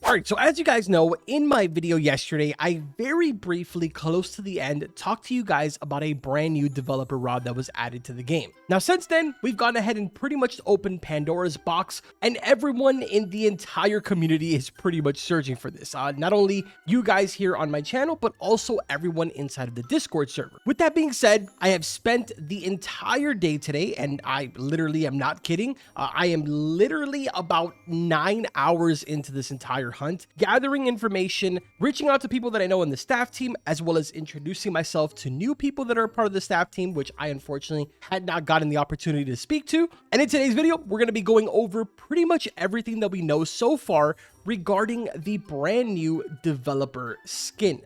All right, so as you guys know, in my video yesterday, I very briefly, close to the end, talked to you guys about a brand new developer rod that was added to the game. Now, since then, we've gone ahead and pretty much opened Pandora's box, and everyone in the entire community is pretty much searching for this. Not only you guys here on my channel, but also everyone inside of the Discord server. With that being said, I have spent the entire day today, and I literally am not kidding. I am literally about 9 hours into this entire hunt, gathering information, reaching out to people that I know in the staff team, as well as introducing myself to new people that are a part of the staff team, which I unfortunately had not gotten the opportunity to speak to. And in today's video, we're going to be going over pretty much everything that we know so far regarding the brand new developer skin.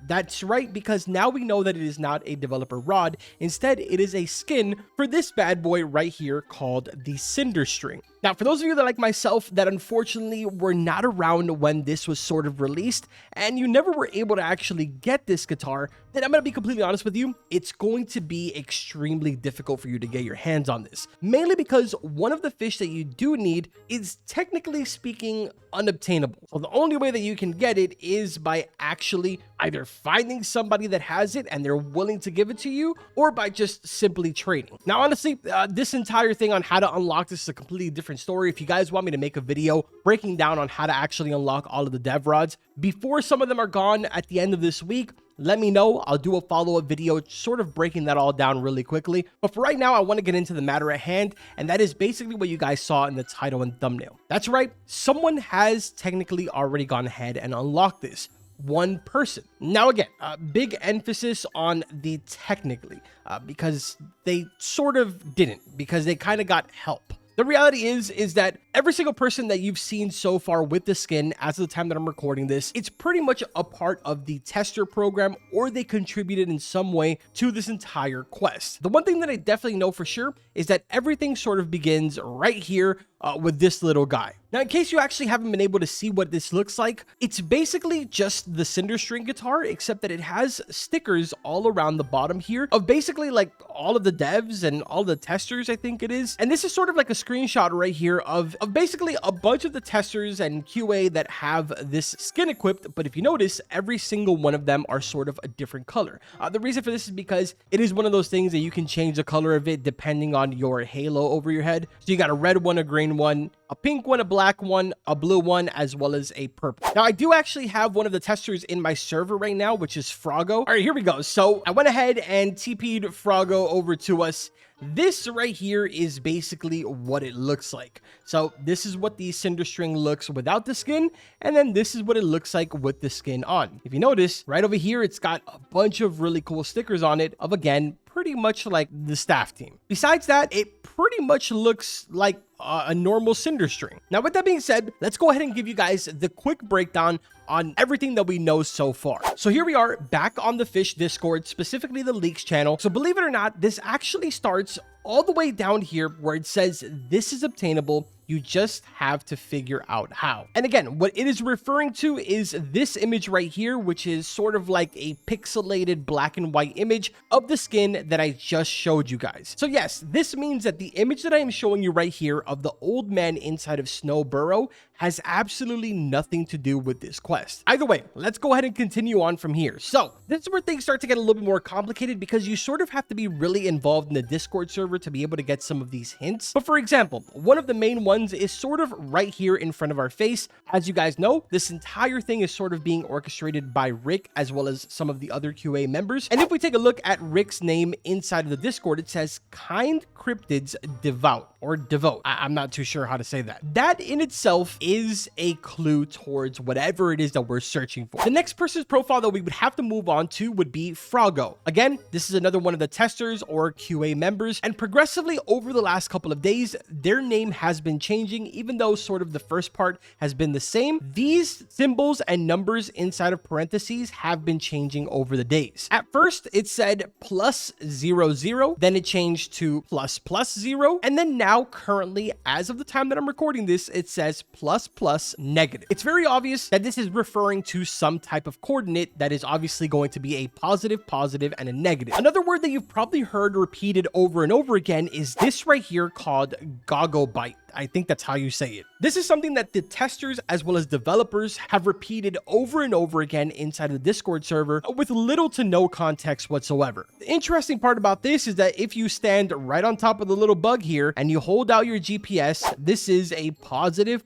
That's right, because now we know that it is not a developer rod. Instead, it is a skin for this bad boy right here called the Cinder String. Now, for those of you that like myself that unfortunately were not around when this was sort of released and you never were able to actually get this guitar, then I'm going to be completely honest with you, it's going to be extremely difficult for you to get your hands on this. Mainly because one of the fish that you do need is, technically speaking, unobtainable. So the only way that you can get it is by actually either finding somebody that has it and they're willing to give it to you, or by just simply trading. Now, honestly, this entire thing on how to unlock this is a completely different story. If you guys want me to make a video breaking down on how to actually unlock all of the dev rods before some of them are gone at the end of this week, let me know. I'll do a follow-up video sort of breaking that all down really quickly. But for right now, I want to get into the matter at hand, and that is basically what you guys saw in the title and thumbnail. That's right, someone has technically already gone ahead and unlocked this. One person. Now again, big emphasis on the technically, because they sort of didn't, because they kind of got help. The reality is that every single person that you've seen so far with the skin as of the time that I'm recording this, it's pretty much a part of the tester program, or they contributed in some way to this entire quest. The one thing that I definitely know for sure is that everything sort of begins right here with this little guy. Now, in case you actually haven't been able to see what this looks like, it's basically just the Cinder String guitar, except that it has stickers all around the bottom here of basically like all of the devs and all the testers, I think it is. And this is sort of like a screenshot right here of basically a bunch of the testers and QA that have this skin equipped. But if you notice, every single one of them are sort of a different color. The reason for this is because it is one of those things that you can change the color of it depending on your halo over your head. So you got a red one, a green one, a pink one, a black one, a blue one, as well as a purple. Now, I do actually have one of the testers in my server right now, which is Froggo. All right, here we go. So I went ahead and TP'd Froggo over to us. This right here is basically what it looks like. So this is what the Cinder String looks without the skin, and then this is what it looks like with the skin on. If you notice, right over here, it's got a bunch of really cool stickers on it of, again, pretty much like the staff team. Besides that, it pretty much looks like a normal Cinder String. Now, with that being said, let's go ahead and give you guys the quick breakdown on everything that we know so far. So here we are back on the Fisch Discord, specifically the leaks channel. So believe it or not, this actually starts all the way down here where it says this is obtainable. You just have to figure out how. And again, what it is referring to is this image right here, which is sort of like a pixelated black and white image of the skin that I just showed you guys. So yes, this means that the image that I am showing you right here of the old man inside of Snow Burrow has absolutely nothing to do with this quest. Either way, let's go ahead and continue on from here. So this is where things start to get a little bit more complicated, because you sort of have to be really involved in the Discord server to be able to get some of these hints. But for example, one of the main ones is sort of right here in front of our face. As you guys know, this entire thing is sort of being orchestrated by Rick as well as some of the other QA members. And if we take a look at Rick's name inside of the Discord, it says Kind Cryptids Devout, or Devote. I'm not too sure how to say that. That in itself is a clue towards whatever it is that we're searching for. The next person's profile that we would have to move on to would be Froggo. Again, this is another one of the testers or QA members, and progressively over the last couple of days, their name has been changing, even though sort of the first part has been the same. These symbols and numbers inside of parentheses have been changing over the days. At first, it said +00, then it changed to ++0, and then now currently, as of the time that I'm recording this, it says ++negative. It's very obvious that this is referring to some type of coordinate that is obviously going to be a positive, and a negative. Another word that you've probably heard repeated over and over again is this right here called Goggobite. I think that's how you say it. This is something that the testers as well as developers have repeated over and over again inside of the Discord server with little to no context whatsoever. The interesting part about this is that if you stand right on top of the little bug here and you hold out your GPS, this is a positive,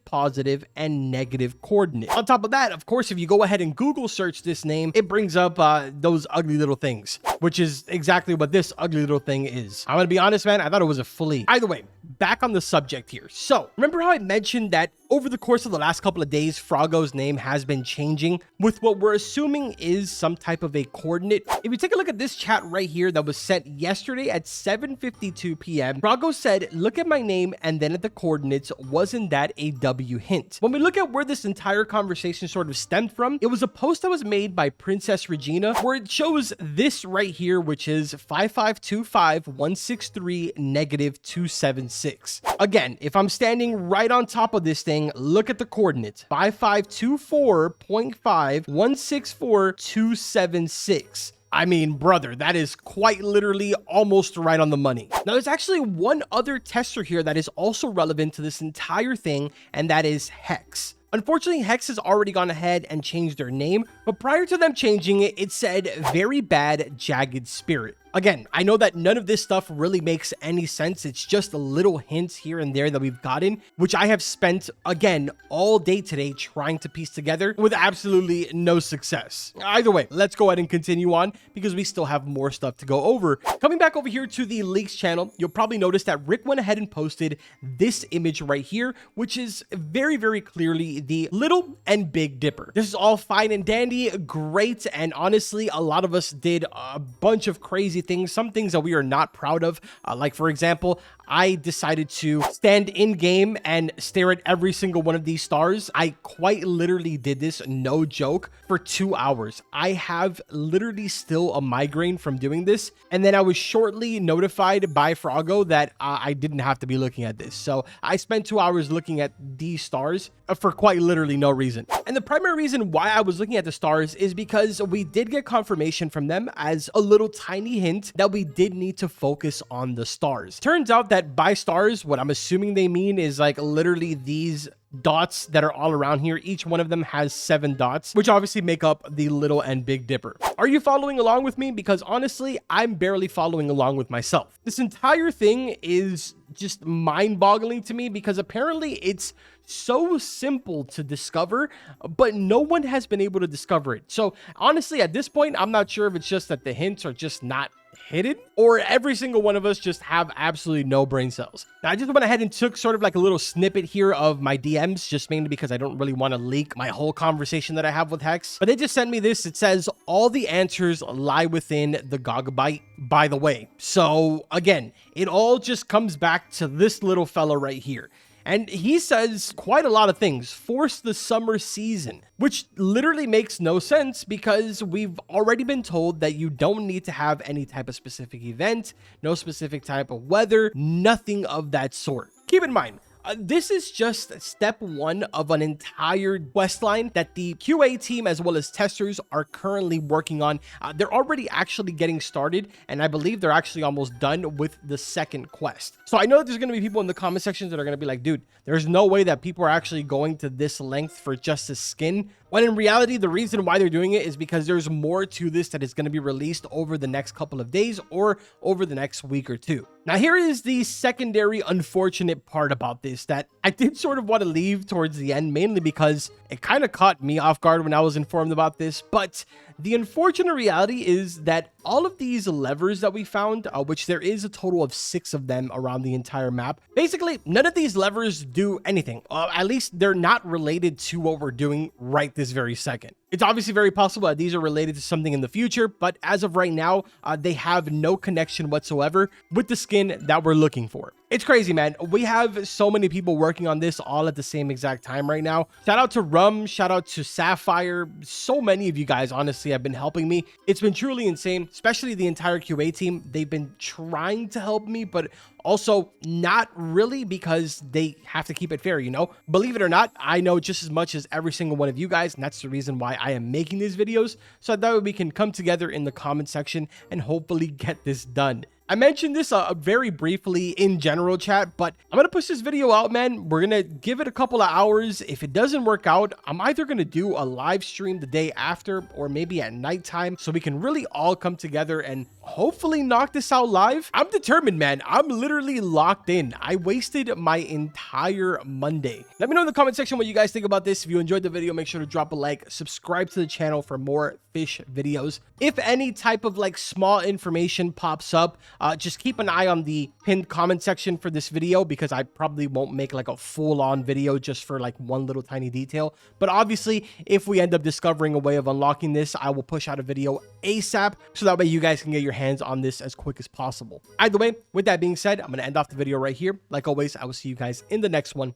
and negative coordinate. On top of that, of course, if you go ahead and Google search this name, it brings up those ugly little things, which is exactly what this ugly little thing is. I'm gonna be honest, man, I thought it was a flea. Either way, back on the subject here. So remember how I mentioned that over the course of the last couple of days, Froggo's name has been changing with what we're assuming is some type of a coordinate. If you take a look at this chat right here that was sent yesterday at 7:52 p.m., Froggo said, look at my name and then at the coordinates, wasn't that a W hint? When we look at where this entire conversation sort of stemmed from, it was a post that was made by Princess Regina where it shows this right here, which is 5525163-276. Again, if I'm standing right on top of this thing, look at the coordinates 5524.5164.276. I mean, brother, that is quite literally almost right on the money. Now, there's actually one other tester here that is also relevant to this entire thing, and that is Hex. Unfortunately, Hex has already gone ahead and changed their name, but prior to them changing it, it said very bad jagged spirit. Again, I know that none of this stuff really makes any sense. It's just a little hints here and there that we've gotten, which I have spent, again, all day today trying to piece together with absolutely no success. Either way, let's go ahead and continue on because we still have more stuff to go over. Coming back over here to the leaks channel, you'll probably notice that Rick went ahead and posted this image right here, which is very, very clearly the Little and Big Dipper. This is all fine and dandy, great, and honestly, a lot of us did a bunch of crazy things, some things that we are not proud of. Like for example, I decided to stand in game and stare at every single one of these stars. I quite literally did this, no joke, for 2 hours. I have literally still a migraine from doing this. And then I was shortly notified by Froggo that I didn't have to be looking at this. So I spent 2 hours looking at these stars for quite literally no reason. And the primary reason why I was looking at the stars is because we did get confirmation from them as a little tiny hint that we did need to focus on the stars. Turns out that by stars, what I'm assuming they mean is like literally these dots that are all around here. Each one of them has 7 dots, which obviously make up the Little and Big Dipper. Are you following along with me? Because honestly, I'm barely following along with myself. This entire thing is just mind-boggling to me because apparently it's so simple to discover, but no one has been able to discover it. So honestly, at this point, I'm not sure if it's just that the hints are just not hidden or every single one of us just have absolutely no brain cells. Now, I just went ahead and took sort of like a little snippet here of my DMs, just mainly because I don't really want to leak my whole conversation that I have with Hex, but they just sent me this. It says all the answers lie within the Gogabite, by the way. So again, it all just comes back to this little fella right here. And he says quite a lot of things. Force the summer season, which literally makes no sense because we've already been told that you don't need to have any type of specific event, no specific type of weather, nothing of that sort. Keep in mind, this is just step 1 of an entire quest line that the QA team as well as testers are currently working on. They're already actually getting started, and I believe they're actually almost done with the second quest. So I know that there's going to be people in the comment sections that are going to be like, dude, there's no way that people are actually going to this length for just a skin. When in reality, the reason why they're doing it is because there's more to this that is going to be released over the next couple of days or over the next week or two. Now, here is the secondary unfortunate part about this that I did sort of want to leave towards the end, mainly because it kind of caught me off guard when I was informed about this. But the unfortunate reality is that all of these levers that we found, which there is a total of 6 of them around the entire map, basically none of these levers do anything. At least they're not related to what we're doing right this very second. It's obviously very possible that these are related to something in the future, but as of right now, they have no connection whatsoever with the skin that we're looking for. It's crazy, man. We have so many people working on this all at the same exact time right now. Shout out to Rum, shout out to Sapphire. So many of you guys, honestly, have been helping me. It's been truly insane, especially the entire QA team. They've been trying to help me, but also not really because they have to keep it fair, you know? Believe it or not, I know just as much as every single one of you guys, and that's the reason why I am making these videos, so that we can come together in the comment section and hopefully get this done. I mentioned this very briefly in general chat, but I'm gonna push this video out, man. We're gonna give it a couple of hours. If it doesn't work out, I'm either gonna do a live stream the day after or maybe at nighttime so we can really all come together and hopefully knock this out live. I'm determined, man. I'm literally locked in. I wasted my entire Monday. Let me know in the comment section what you guys think about this. If you enjoyed the video, make sure to drop a like, subscribe to the channel for more fish videos. If any type of like small information pops up, just keep an eye on the pinned comment section for this video, because I probably won't make like a full-on video just for like one little tiny detail. But obviously, if we end up discovering a way of unlocking this, I will push out a video ASAP so that way you guys can get your hands on this as quick as possible. Either way, with that being said, I'm going to end off the video right here. Like always, I will see you guys in the next one.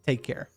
Take care.